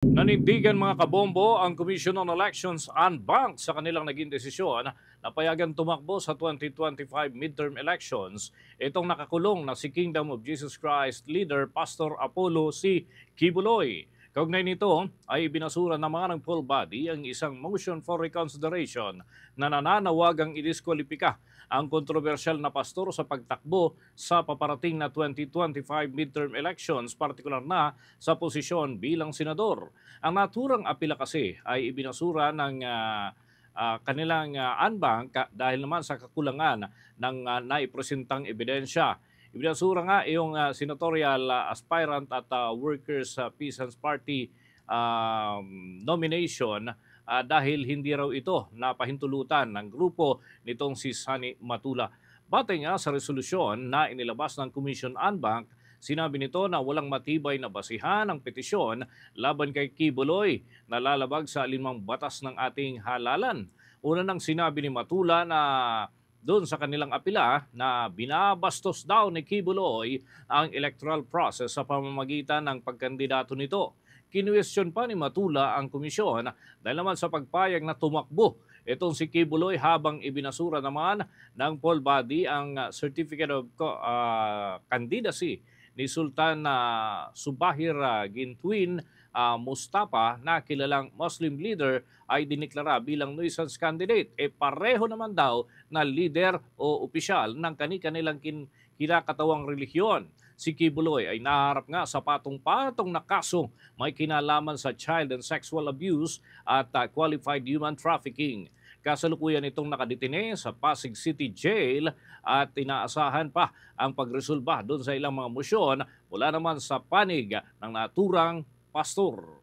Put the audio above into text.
Nanindigan mga kabombo ang Commission on Elections and Bank sa kanilang naging desisyon na payagan tumakbo sa 2025 midterm elections itong nakakulong na si Kingdom of Jesus Christ leader Pastor Apollo C. Kibuloy. Kaugnay nito ay binasura ng mga ng poll body ang isang motion for reconsideration na nananawagang idiskwalipika ang kontrobersyal na pastor sa pagtakbo sa paparating na 2025 midterm elections, partikular na sa posisyon bilang senador. Ang naturang apela kasi ay ibinasura ng kanilang unbank dahil naman sa kakulangan ng naipresentang ebidensya. Ibinasura nga yung senatorial aspirant at Workers' Peasants Party nomination dahil hindi raw ito napahintulutan ng grupo nitong si Sani Matula. Batay nga sa resolusyon na inilabas ng Commission on Bank, sinabi nito na walang matibay na basihan ang petisyon laban kay Kibuloy na lalabag sa alinmang batas ng ating halalan. Una nang sinabi ni Matula na doon sa kanilang apela na binabastos daw ni Kibuloy ang electoral process sa pamamagitan ng pagkandidato nito. Kinuwestiyon pa ni Matula ang komisyon dahil naman sa pagpayag na tumakbo itong si Kibuloy habang ibinasura naman ng poll body ang Certificate of Candidacy ni Sultan Subahir Gintuin Mustafa na kilalang Muslim leader ay diniklara bilang nuisance candidate. Pareho naman daw na leader o opisyal ng kanilang kinakatawang relihiyon. Si Kibuloy ay naharap nga sa patong-patong na kasong may kinalaman sa child and sexual abuse at qualified human trafficking. Kasalukuyan itong nakadetine sa Pasig City Jail at inaasahan pa ang pagresolba doon sa ilang mga mosyon mula naman sa panig ng naturang pastor.